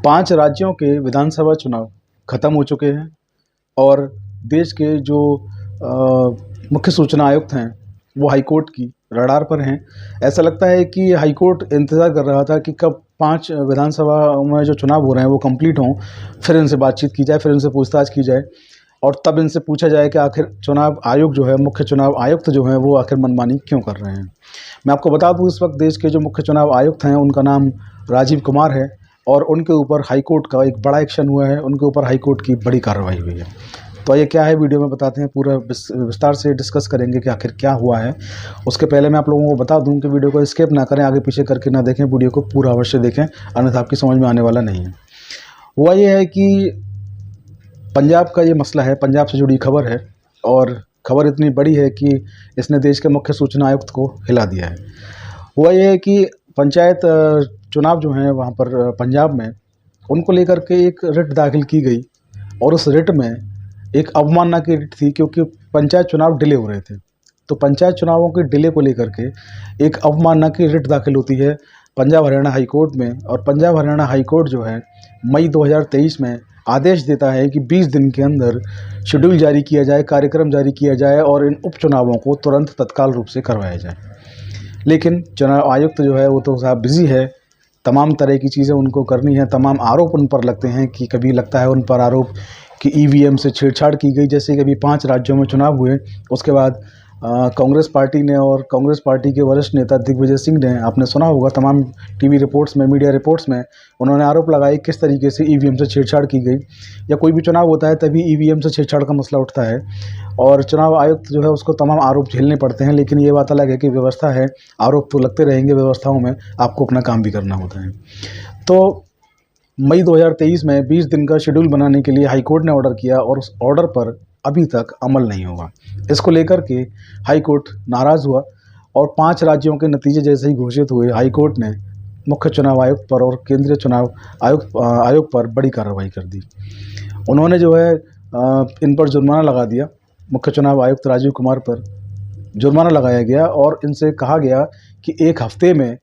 5 राज्यों के विधानसभा चुनाव खत्म हो चुके हैं और देश के जो मुख्य सूचना आयुक्त हैं वो हाईकोर्ट की रडार पर हैं। ऐसा लगता है कि हाईकोर्ट इंतज़ार कर रहा था कि कब 5 विधानसभा में जो चुनाव हो रहे हैं वो कंप्लीट हों, फिर इनसे बातचीत की जाए, फिर इनसे पूछताछ की जाए और तब इनसे पूछा जाए कि आखिर चुनाव आयोग जो है, मुख्य चुनाव आयुक्त जो हैं वो आखिर मनमानी क्यों कर रहे हैं। मैं आपको बता दूं, इस वक्त देश के जो मुख्य चुनाव आयुक्त हैं उनका नाम राजीव कुमार है और उनके ऊपर हाईकोर्ट का एक बड़ा एक्शन हुआ है, उनके ऊपर हाईकोर्ट की बड़ी कार्रवाई हुई है। तो ये क्या है, वीडियो में बताते हैं, पूरा विस्तार से डिस्कस करेंगे कि आखिर क्या हुआ है। उसके पहले मैं आप लोगों को बता दूं कि वीडियो को स्किप ना करें, आगे पीछे करके ना देखें, वीडियो को पूरा अवश्य देखें, अन्यथा आपकी समझ में आने वाला नहीं है। हुआ ये है कि पंजाब का ये मसला है, पंजाब से जुड़ी खबर है और खबर इतनी बड़ी है कि इसने देश के मुख्य सूचना आयुक्त को हिला दिया है। हुआ ये है कि पंचायत चुनाव जो हैं वहाँ पर पंजाब में, उनको लेकर के एक रिट दाखिल की गई और उस रिट में एक अवमानना की रिट थी, क्योंकि पंचायत चुनाव डिले हो रहे थे। तो पंचायत चुनावों के डिले को लेकर के एक अवमानना की रिट दाखिल होती है पंजाब हरियाणा हाई कोर्ट में और पंजाब हरियाणा हाई कोर्ट जो है मई 2023 में आदेश देता है कि 20 दिन के अंदर शेड्यूल जारी किया जाए, कार्यक्रम जारी किया जाए और इन उपचुनावों को तुरंत तत्काल रूप से करवाया जाए। लेकिन चुनाव आयुक्त जो है वो तो साहब बिज़ी है, तमाम तरह की चीज़ें उनको करनी है, तमाम आरोप उन पर लगते हैं कि कभी लगता है उन पर आरोप कि ईवीएम से छेड़छाड़ की गई, जैसे कि अभी 5 राज्यों में चुनाव हुए, उसके बाद कांग्रेस पार्टी ने और कांग्रेस पार्टी के वरिष्ठ नेता दिग्विजय सिंह ने, आपने सुना होगा तमाम टीवी रिपोर्ट्स में, मीडिया रिपोर्ट्स में, उन्होंने आरोप लगाए किस तरीके से ईवीएम से छेड़छाड़ की गई। या कोई भी चुनाव होता है तभी ईवीएम से छेड़छाड़ का मसला उठता है और चुनाव आयुक्त जो है उसको तमाम आरोप झेलने पड़ते हैं। लेकिन ये बात अलग है कि व्यवस्था है, आरोप तो लगते रहेंगे, व्यवस्थाओं में आपको अपना काम भी करना होता है। तो मई 2023 में 20 दिन का शेड्यूल बनाने के लिए हाईकोर्ट ने ऑर्डर किया और उस ऑर्डर पर अभी तक अमल नहीं हुआ। इसको लेकर के हाईकोर्ट नाराज़ हुआ और 5 राज्यों के नतीजे जैसे ही घोषित हुए, हाईकोर्ट ने मुख्य चुनाव आयुक्त पर और केंद्रीय चुनाव आयोग पर बड़ी कार्रवाई कर दी। उन्होंने जो है इन पर जुर्माना लगा दिया। मुख्य चुनाव आयुक्त राजीव कुमार पर जुर्माना लगाया गया और इनसे कहा गया कि 1 हफ्ते में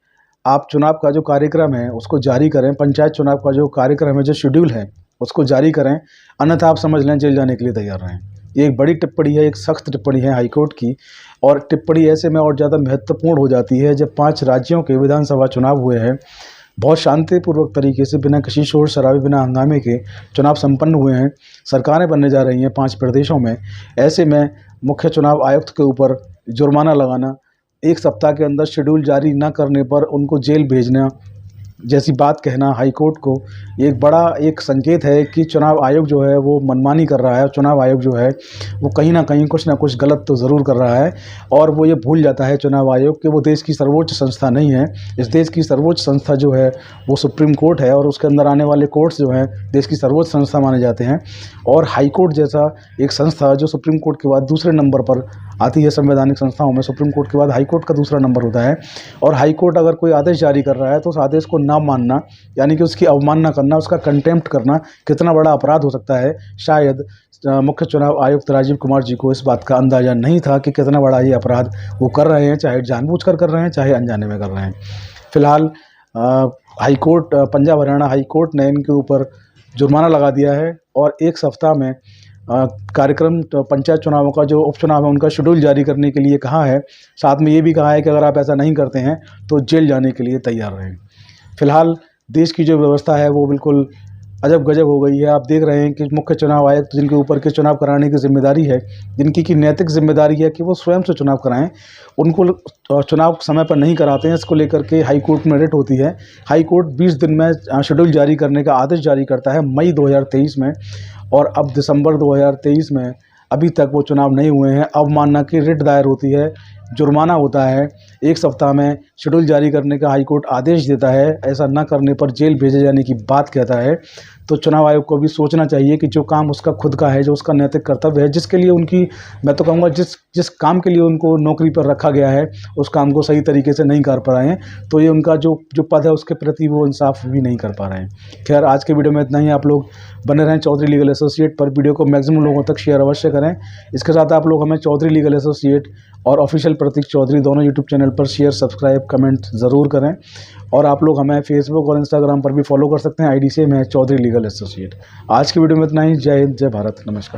आप चुनाव का जो कार्यक्रम है उसको जारी करें, पंचायत चुनाव का जो कार्यक्रम है, जो शेड्यूल है उसको जारी करें, अन्यथा आप समझ लें जेल जाने के लिए तैयार रहें। ये एक बड़ी टिप्पणी है, एक सख्त टिप्पणी है हाईकोर्ट की और टिप्पणी ऐसे में और ज़्यादा महत्वपूर्ण हो जाती है जब 5 राज्यों के विधानसभा चुनाव हुए हैं, बहुत शांतिपूर्वक तरीके से, बिना किसी शोर शराबे, बिना हंगामे के चुनाव संपन्न हुए हैं। सरकारें बनने जा रही हैं 5 प्रदेशों में। ऐसे में मुख्य चुनाव आयुक्त के ऊपर जुर्माना लगाना, 1 सप्ताह के अंदर शेड्यूल जारी न करने पर उनको जेल भेजना जैसी बात कहना हाईकोर्ट को, ये एक बड़ा एक संकेत है कि चुनाव आयोग जो है वो मनमानी कर रहा है। चुनाव आयोग जो है वो कहीं ना कहीं कुछ ना कुछ गलत तो ज़रूर कर रहा है और वो ये भूल जाता है चुनाव आयोग कि वो देश की सर्वोच्च संस्था नहीं है। इस देश की सर्वोच्च संस्था जो है वो सुप्रीम कोर्ट है और उसके अंदर आने वाले कोर्ट्स जो हैं देश की सर्वोच्च संस्था माने जाते हैं और हाई कोर्ट जैसा एक संस्था जो सुप्रीम कोर्ट के बाद दूसरे नंबर पर आती है संवैधानिक संस्थाओं में, सुप्रीम कोर्ट के बाद हाई कोर्ट का दूसरा नंबर होता है और हाई कोर्ट अगर कोई आदेश जारी कर रहा है तो उस आदेश को ना मानना, यानी कि उसकी अवमानना करना, उसका कंटेम्प्ट करना कितना बड़ा अपराध हो सकता है। शायद मुख्य चुनाव आयुक्त राजीव कुमार जी को इस बात का अंदाज़ा नहीं था कि कितना बड़ा ये अपराध वो कर रहे हैं, चाहे जानबूझकर कर रहे हैं, चाहे अनजाने में कर रहे हैं। फिलहाल high court, Punjab Haryana high court ने इनके ऊपर जुर्माना लगा दिया है और 1 सप्ताह में कार्यक्रम पंचायत चुनावों का जो उपचुनाव है उनका शेड्यूल जारी करने के लिए कहा है। साथ में ये भी कहा है कि अगर आप ऐसा नहीं करते हैं तो जेल जाने के लिए तैयार रहें। फिलहाल देश की जो व्यवस्था है वो बिल्कुल अजब गजब हो गई है। आप देख रहे हैं कि मुख्य चुनाव आयुक्त जिनके ऊपर के चुनाव कराने की जिम्मेदारी है, जिनकी की नैतिक जिम्मेदारी है कि वो स्वयं से चुनाव कराएं, उनको चुनाव समय पर नहीं कराते हैं। इसको लेकर के हाई कोर्ट में रिट होती है। हाई कोर्ट 20 दिन में शेड्यूल जारी करने का आदेश जारी करता है मई 2023 में और अब दिसंबर 2023 में अभी तक वो चुनाव नहीं हुए हैं। अवमानना की रिट दायर होती है, जुर्माना होता है, 1 सप्ताह में शेड्यूल जारी करने का हाईकोर्ट आदेश देता है, ऐसा न करने पर जेल भेजे जाने की बात कहता है। तो चुनाव आयोग को भी सोचना चाहिए कि जो काम उसका खुद का है, जो उसका नैतिक कर्तव्य है, जिसके लिए उनकी, मैं तो कहूँगा जिस जिस काम के लिए उनको नौकरी पर रखा गया है उस काम को सही तरीके से नहीं कर पा रहे हैं, तो ये उनका जो पद है उसके प्रति वो इंसाफ भी नहीं कर पा रहे हैं। खैर, आज के वीडियो में इतना ही। आप लोग बने रहें चौधरी लीगल एसोसिएट पर। वीडियो को मैक्सिमम लोगों तक शेयर अवश्य करें। इसके साथ आप लोग हमें चौधरी लीगल एसोसिएट और ऑफिशियल प्रतीक चौधरी दोनों यूट्यूब चैनल पर शेयर, सब्सक्राइब, कमेंट ज़रूर करें। और आप लोग हमें फेसबुक और इंस्टाग्राम पर भी फॉलो कर सकते हैं। आईडी सेम है, चौधरी लीगल एसोसिएट। आज की वीडियो में इतना ही। जय हिंद, जय भारत, नमस्कार।